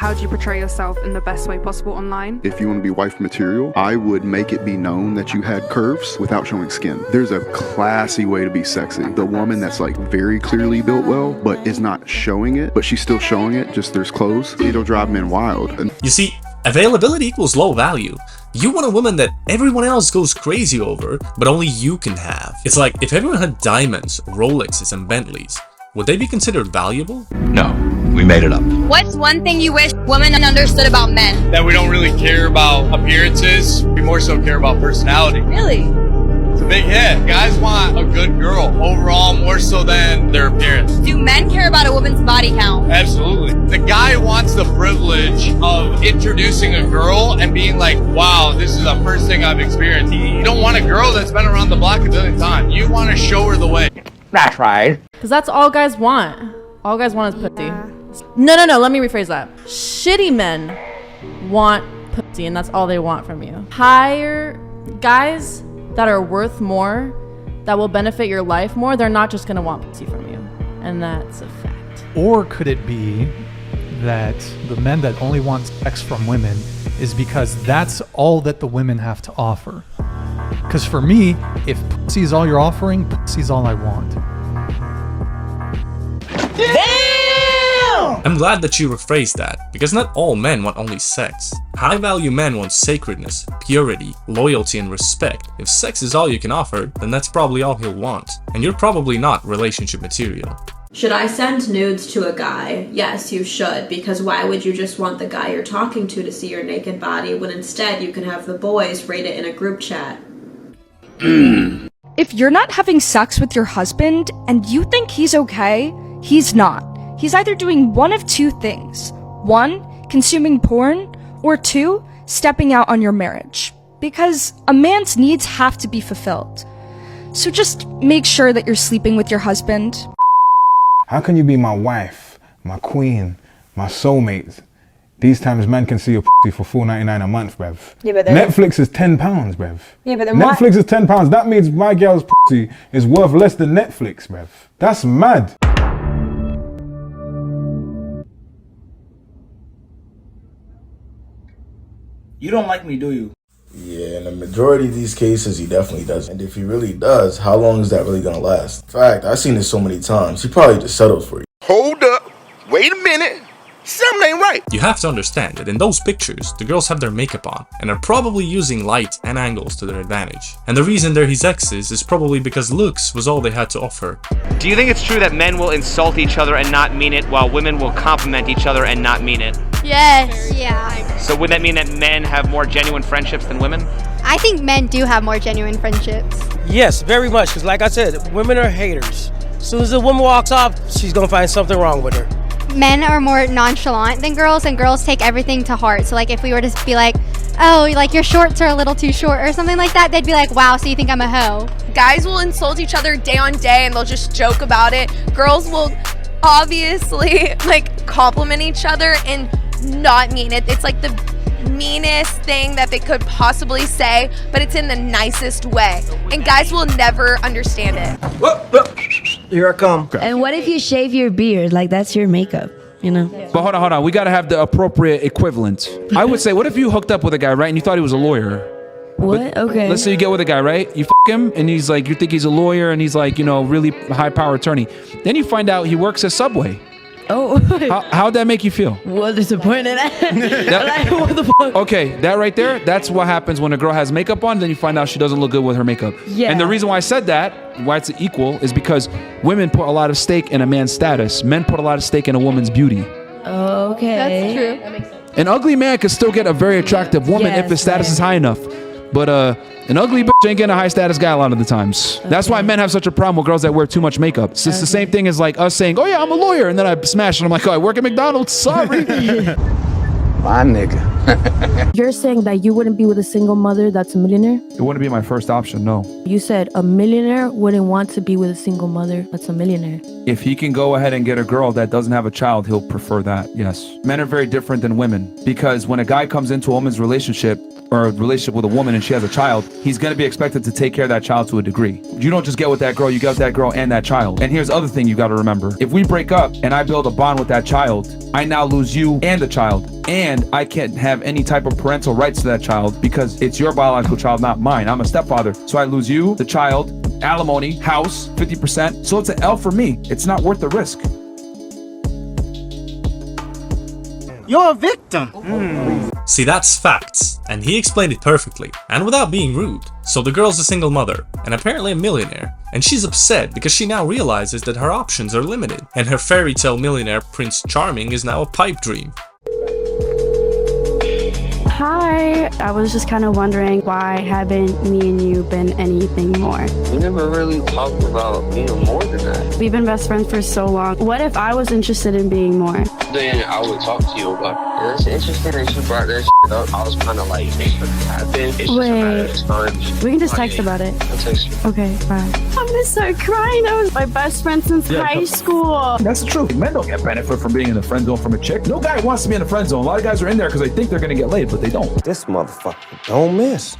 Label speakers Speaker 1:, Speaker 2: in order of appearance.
Speaker 1: how do you portray yourself in the best way possible online?
Speaker 2: If you want to be wife material, I would make it be known that you had curves without showing skin. There's a classy way to be sexy. The woman that's like very clearly built well, but is not showing it, but she's still showing it, just there's clothes. It'll drive men wild.
Speaker 3: You see, availability equals low value. You want a woman that everyone else goes crazy over, but only you can have. It's like if everyone had diamonds, Rolexes, and Bentleys, would they be considered valuable?
Speaker 4: No, we made it up.
Speaker 5: What's one thing you wish women understood about men?
Speaker 6: That we don't really care about appearances. We more so care about personality.
Speaker 5: Really?
Speaker 6: It's a big hit. Guys want a good girl overall more so than their appearance.
Speaker 5: Do men care about a woman's body count?
Speaker 6: Absolutely. The guy wants the privilege of introducing a girl and being like, wow, this is the first thing I've experienced. You don't want a girl that's been around the block a billion times. You want to show her the way.
Speaker 7: That's right.
Speaker 8: Because that's all guys want. All guys want is pussy. No, let me rephrase that. Shitty men want pussy, and that's all they want from you. Hire guys that are worth more, that will benefit your life more, they're not just gonna want pussy from you. And that's a fact.
Speaker 9: Or could it be that the men that only want sex from women is because that's all that the women have to offer? Because for me, if pussy is all you're offering, pussy is all I want.
Speaker 3: I'm glad that you rephrased that, because not all men want only sex. High value men want sacredness, purity, loyalty, and respect. If sex is all you can offer, then that's probably all he'll want. And you're probably not relationship material.
Speaker 10: Should I send nudes to a guy? Yes, you should, because why would you just want the guy you're talking to see your naked body when instead you can have the boys rate it in a group chat?
Speaker 11: If you're not having sex with your husband and you think he's okay, he's not. He's either doing one of two things. 1, consuming porn, or 2, stepping out on your marriage. Because a man's needs have to be fulfilled. So just make sure that you're sleeping with your husband.
Speaker 12: How can you be my wife, my queen, my soulmate? These times men can see your pussy for $4.99 a month, bruv.
Speaker 5: Yeah, but
Speaker 12: Netflix is £10, bruv.
Speaker 5: Yeah, but then
Speaker 12: Netflix is £10. That means my girl's pussy is worth less than Netflix, bruv. That's mad.
Speaker 7: You don't like me, do you?
Speaker 13: Yeah, in the majority of these cases, he definitely does. And if he really does, how long is that really gonna last? In fact, I've seen this so many times, he probably just settles for you.
Speaker 14: Hold up. Wait a minute. Something ain't right.
Speaker 3: You have to understand that in those pictures, the girls have their makeup on and are probably using light and angles to their advantage. And the reason they're his exes is probably because looks was all they had to offer.
Speaker 15: Do you think it's true that men will insult each other and not mean it, while women will compliment each other and not mean it?
Speaker 5: Yes. Yeah.
Speaker 15: So would that mean that men have more genuine friendships than women?
Speaker 5: I think men do have more genuine friendships.
Speaker 7: Yes, very much. Because like I said, women are haters. As soon as a woman walks off, she's going to find something wrong with her.
Speaker 5: Men are more nonchalant than girls, and girls take everything to heart. So like if we were to be like, oh, like your shorts are a little too short or something like that, they'd be like, wow, so you think I'm a hoe?
Speaker 16: Guys will insult each other day on day and they'll just joke about it. Girls will obviously like compliment each other and not mean it. It's like the meanest thing that they could possibly say, but it's in the nicest way. And guys will never understand it.
Speaker 7: Here I come.
Speaker 17: And what if you shave your beard? Like that's your makeup, you know?
Speaker 18: But hold on. We got to have the appropriate equivalent. I would say, what if you hooked up with a guy, right? And you thought he was a lawyer?
Speaker 17: What? Okay.
Speaker 18: Let's say you get with a guy, right? You him and he's like, you think he's a lawyer and he's like, you know, really high power attorney. Then you find out he works at Subway.
Speaker 17: Oh.
Speaker 18: How'd that make you feel?
Speaker 17: Well, disappointed. Like, what the fuck?
Speaker 18: Okay, that right there, that's what happens when a girl has makeup on, then you find out she doesn't look good with her makeup.
Speaker 17: Yeah.
Speaker 18: And the reason why I said that, why it's equal, is because women put a lot of stake in a man's status. Men put a lot of stake in a woman's beauty.
Speaker 17: Okay.
Speaker 5: That's true. That makes sense.
Speaker 18: An ugly man could still get a very attractive woman if his status is high enough. But an ugly bitch ain't getting a high status guy a lot of the times. Okay. That's why men have such a problem with girls that wear too much makeup. It's the same thing as like us saying, oh yeah, I'm a lawyer. And then I smash and I'm like, oh, I work at McDonald's. Sorry.
Speaker 7: My nigga.
Speaker 17: You're saying that you wouldn't be with a single mother that's a millionaire?
Speaker 18: It wouldn't be my first option, no.
Speaker 17: You said a millionaire wouldn't want to be with a single mother that's a millionaire.
Speaker 18: If he can go ahead and get a girl that doesn't have a child, he'll prefer that, yes. Men are very different than women because when a guy comes into a woman's relationship, or a relationship with a woman and she has a child, he's going to be expected to take care of that child to a degree. You don't just get with that girl, you get with that girl and that child. And here's the other thing you got to remember. If we break up and I build a bond with that child, I now lose you and the child. And I can't have any type of parental rights to that child because it's your biological child, not mine. I'm a stepfather. So I lose you, the child, alimony, house, 50%. So it's an L for me. It's not worth the risk.
Speaker 4: You're a victim.
Speaker 3: See, that's facts, and he explained it perfectly, and without being rude. So the girl's a single mother, and apparently a millionaire, and she's upset because she now realizes that her options are limited, and her fairy tale millionaire Prince Charming is now a pipe dream.
Speaker 19: Hi, I was just kind of wondering, why haven't me and you been anything more?
Speaker 20: We never really talked about being more than that.
Speaker 19: We've been best friends for so long. What if I was interested in being more?
Speaker 20: Then I would talk to you about it. Yeah, it's interesting that you brought that shit up. I was kind of like, it's just a matter of time.
Speaker 19: We can just text about it.
Speaker 20: I'll text you.
Speaker 19: Okay, bye. I'm just so crying. That was my best friend since high school.
Speaker 18: That's the truth. Men don't get benefit from being in the friend zone from a chick. No guy wants to be in the friend zone. A lot of guys are in there because they think they're going to get laid, but they don't.
Speaker 4: This motherfucker don't miss.